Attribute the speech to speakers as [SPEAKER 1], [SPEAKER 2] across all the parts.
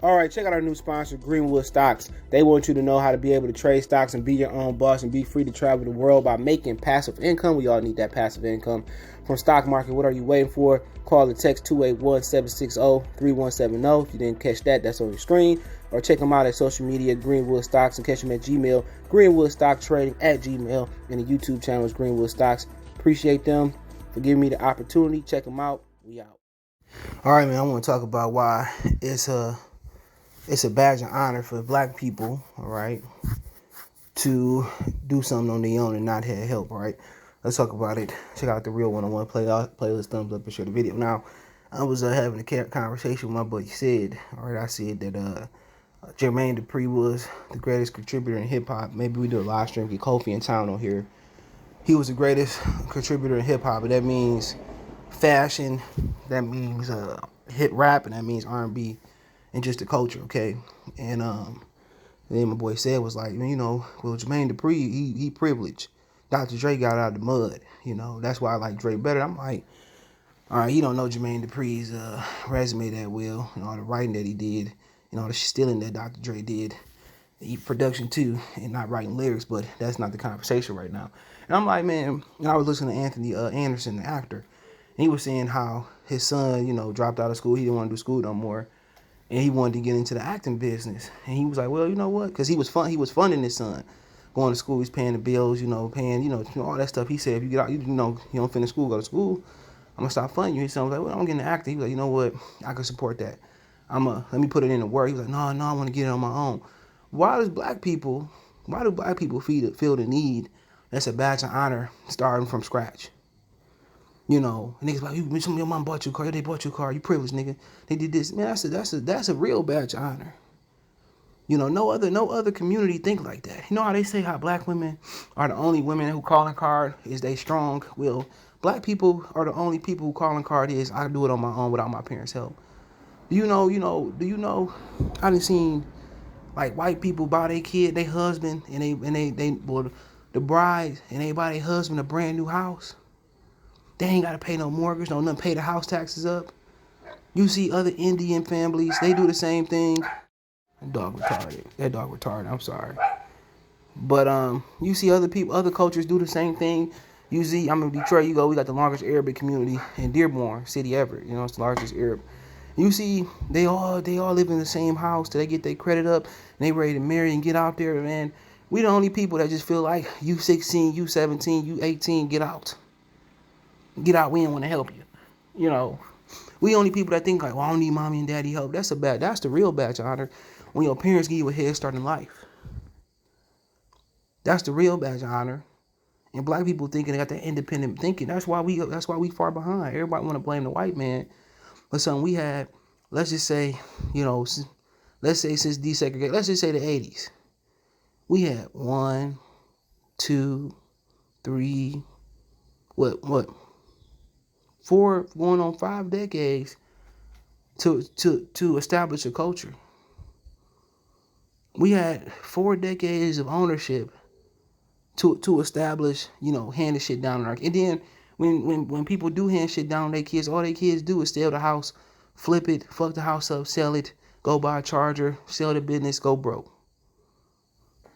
[SPEAKER 1] All right, check out our new sponsor, Greenwood Stocks. They want you to know how to be able to trade stocks and be your own boss and be free to travel the world by making passive income. We all need that passive income from stock market. What are you waiting for? Call or text 281-760-3170. If you didn't catch that, that's on your screen. Or check them out at social media, Greenwood Stocks, and catch them at Gmail, greenwoodstocktrading at Gmail, and the YouTube channel is Greenwood Stocks. Appreciate them for giving me the opportunity. Check them out. We out. All right, man, I want to talk about why it's a badge of honor for black people, all right, to do something on their own and not have help, all right? Let's talk about it. Check out the Real 101 playlist, thumbs up, and share the video. Now, I was having a conversation with my buddy Sid, all right? I said that Jermaine Dupri was the greatest contributor in hip-hop. Maybe we do a live stream, get Kofi in town on here. He was the greatest contributor in hip-hop, and that means fashion, that means hip rap, and that means R&B, and just the culture, okay? And then my boy said was like, well, Jermaine Dupri, he privileged. Dr. Dre got out of the mud, That's why I like Dre better. I'm like, all right, you don't know Jermaine Dupri's resume that well, all the writing that he did, all the stealing that Dr. Dre did. He production too, and not writing lyrics, but that's not the conversation right now. And I'm like, man, I was listening to Anthony Anderson, the actor, and he was saying how his son, dropped out of school. He didn't want to do school no more. And he wanted to get into the acting business. And he was like, well, you know what? Because he was funding his son. Going to school, he's paying the bills, paying, all that stuff. He said, if you get out, you don't finish school, go to school, I'm going to stop funding you. His son was like, well, I'm getting into acting. He was like, you know what? I can support that. Let me put it in the work. He was like, no, I want to get it on my own. Why do black people feel the need that's a badge of honor starting from scratch? Niggas like, your mom bought you a car, they bought you a car, you privileged, nigga. They did this. Man, that's a real badge of honor. No other community think like that. You know how they say how black women are the only women who calling card is they strong? Well, black people are the only people who calling card is I do it on my own without my parents' help. Do you know, I done seen like white people buy their kid, their husband, and the bride, and they buy their husband a brand new house. They ain't got to pay no mortgage, no nothing, pay the house taxes up. You see other Indian families, they do the same thing. That dog retarded, I'm sorry. But you see other people, other cultures do the same thing. You see, I'm in Detroit, we got the largest Arabic community in Dearborn city ever. It's the largest Arab. You see, they all live in the same house till they get their credit up and they ready to marry and get out there, man. We the only people that just feel like you 16, you 17, you 18, get out. Get out, we ain't want to help you. We only people that think like, well, I don't need mommy and daddy help. That's the real badge of honor when your parents give you a head start in life. That's the real badge of honor. And black people thinking they got that independent thinking. That's why we far behind. Everybody want to blame the white man. But something we had, let's just say, let's say since desegregation, let's just say the 80s. We had 1, 2, 3, 4 going on 5 decades to establish a culture. We had 4 decades of ownership to establish, hand the shit down. And then when people do hand shit down on their kids, all their kids do is sell the house, flip it, fuck the house up, sell it, go buy a charger, sell the business, go broke.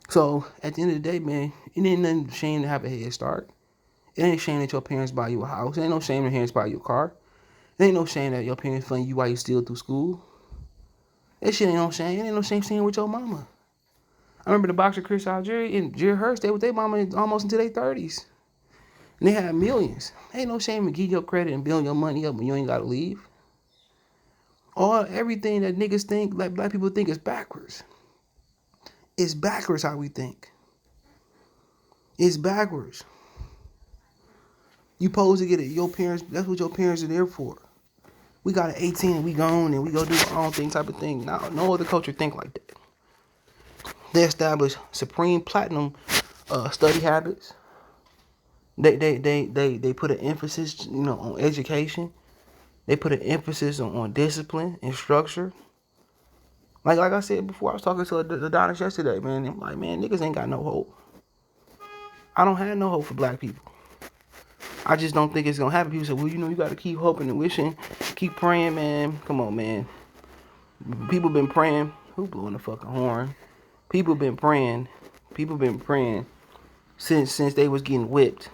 [SPEAKER 1] So at the end of the day, man, it ain't nothing shame to have a head start. It ain't shame that your parents buy you a house. It ain't no shame that your parents buy you a car. It ain't no shame that your parents fund you while you still through school. That shit ain't no shame. It ain't no shame staying with your mama. I remember the boxer Chris Algieri and Jerry Hurst, they with their mama almost into their 30s. And they had millions. Ain't no shame to give your credit and build your money up when you ain't got to leave. Everything that niggas think, like black people think, is backwards. It's backwards how we think. It's backwards. You supposed to get it. Your parents, that's what your parents are there for. We got an 18 and we gone and we go do our own thing type of thing. No other culture think like that. They establish supreme platinum study habits. They put an emphasis, on education. They put an emphasis on discipline and structure. Like I said before, I was talking to the Adonis yesterday, man. I'm like, man, niggas ain't got no hope. I don't have no hope for black people. I just don't think it's gonna happen. People say, well, you got to keep hoping and wishing, keep praying, man. Come on, man. People been praying. Who blowing the fucking horn? People been praying. People been praying since they was getting whipped.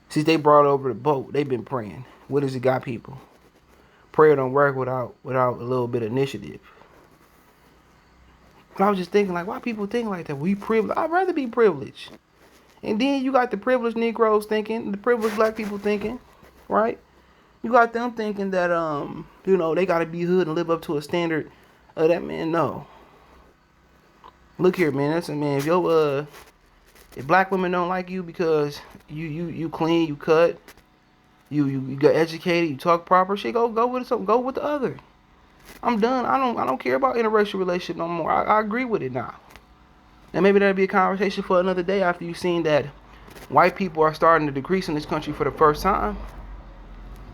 [SPEAKER 1] Since they brought over the boat, they've been praying. What does it got people? Prayer don't work without a little bit of initiative. And I was just thinking, like, why people think like that? We privileged. I'd rather be privileged. And then you got the privileged Negroes thinking, the privileged black people thinking, right? You got them thinking that they gotta be hood and live up to a standard of that. Man, no. Look here, man. That's a man. If black women don't like you because you clean, you cut, you got educated, you talk proper, shit, go with the other. I'm done. I don't care about interracial relationship no more. I agree with it now. And maybe that'll be a conversation for another day after you've seen that white people are starting to decrease in this country for the first time.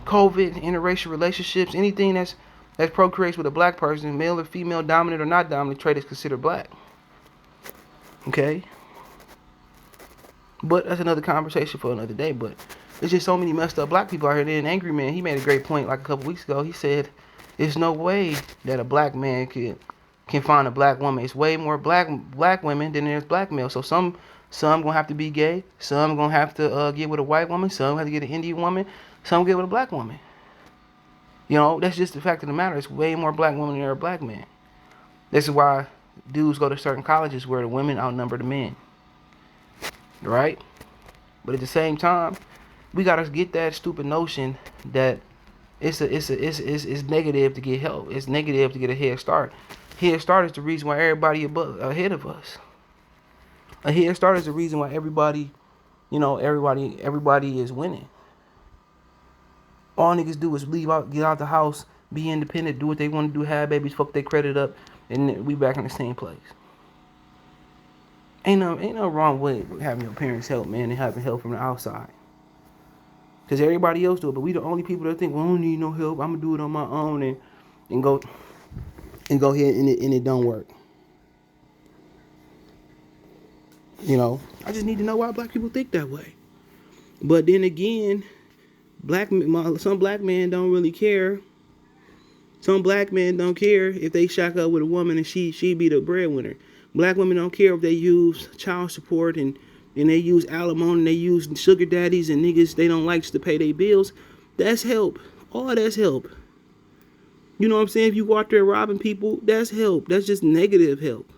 [SPEAKER 1] COVID, interracial relationships, anything that procreates with a black person, male or female, dominant or not dominant trait is considered black. Okay? But that's another conversation for another day. But there's just so many messed up black people out here. Then Angry Man, he made a great point like a couple weeks ago. He said, there's no way that a black man can find a black woman. It's way more black women than there's black males. So some gonna have to be gay. Some gonna have to get with a white woman. Some have to get an Indian woman. Some get with a black woman. That's just the fact of the matter. It's way more black women than there are black men. This is why dudes go to certain colleges where the women outnumber the men. Right? But at the same time, we gotta get that stupid notion that it's negative to get help. It's negative to get a head start. Head start is the reason why everybody ahead of us. A head start is the reason why everybody is winning. All niggas do is get out the house, be independent, do what they want to do, have babies, fuck their credit up, and we back in the same place. Ain't no wrong with having your parents help, man, and having help from the outside. Because everybody else do it, but we the only people that think, well, I don't need no help, I'm going to do it on my own, and go ahead and it don't work. I just need to know why black people think that way. But then again, some black men don't really care. Some black men don't care if they shack up with a woman and she be the breadwinner. Black women don't care if they use child support and they use alimony, they use sugar daddies and niggas they don't like to pay their bills. That's help. All that's help. You know what I'm saying? If you go out there robbing people, that's help. That's just negative help.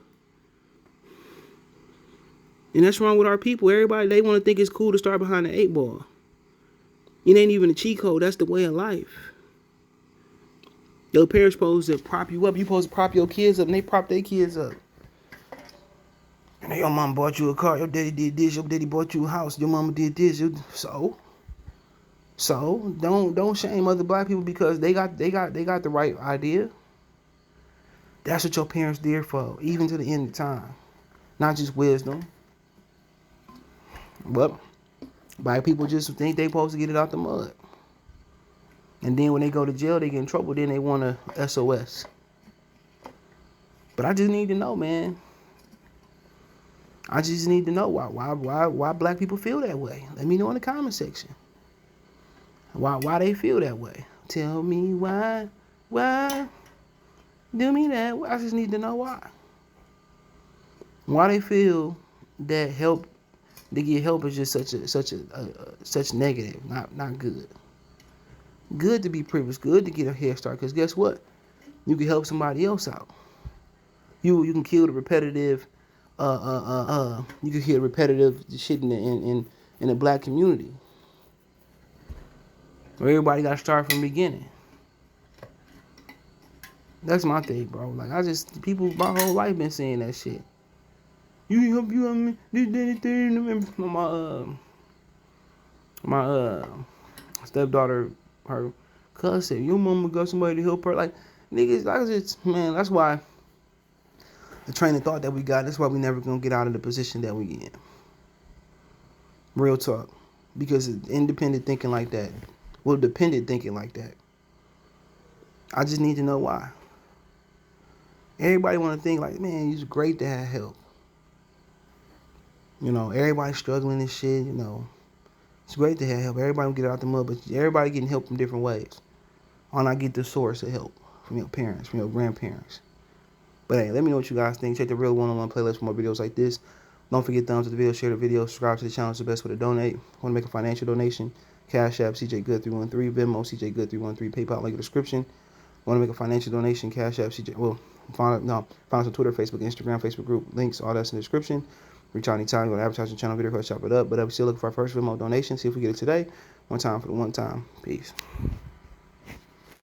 [SPEAKER 1] And that's wrong with our people. Everybody, they want to think it's cool to start behind the 8-ball. It ain't even a cheat code. That's the way of life. Your parents supposed to prop you up. You supposed to prop your kids up, and they prop their kids up. And your mom bought you a car. Your daddy did this. Your daddy bought you a house. Your mama did this. So don't shame other black people because they got the right idea. That's what your parents did for, even to the end of time. Not just wisdom. But black people just think they supposed to get it out the mud. And then when they go to jail, they get in trouble. Then they want a SOS. But I just need to know, man. I just need to know why black people feel that way. Let me know in the comment section. Why they feel that way. Tell me why. Do me that. I just need to know why. Why they feel that to get help is just such negative, not good. Good to be privileged, good to get a head start, because guess what? You can help somebody else out. You can kill the repetitive you can kill repetitive shit in the black community. Where everybody got to start from the beginning. That's my thing, bro. Like people my whole life been saying that shit. You help you on me. My stepdaughter, her cousin said, your mama got somebody to help her. Like niggas, that's why the train of thought that we got, that's why we never gonna get out of the position that we in. Real talk. Because independent thinking like that. Well, dependent thinking like that. I just need to know why. Everybody want to think like, man, it's great to have help. Everybody struggling and shit, It's great to have help. Everybody will get out the mud, but everybody getting help from different ways. Why not get the source of help? from your parents, from your grandparents. But hey, let me know what you guys think. Check the Real One-on-One playlist for more videos like this. Don't forget thumbs up the video, share the video, subscribe to the channel. It's the best way to donate. Want to make a financial donation? Cash App CJ Good 313, Venmo CJ Good 313, PayPal link in the description. Want to make a financial donation? Cash App CJ. Well, find us on Twitter, Facebook, Instagram, Facebook group links. All that's in the description. Reach out anytime. You want to advertise your channel, video, chop it up. But we're still looking for our first Venmo donation. See if we get it today. One time for the one time. Peace.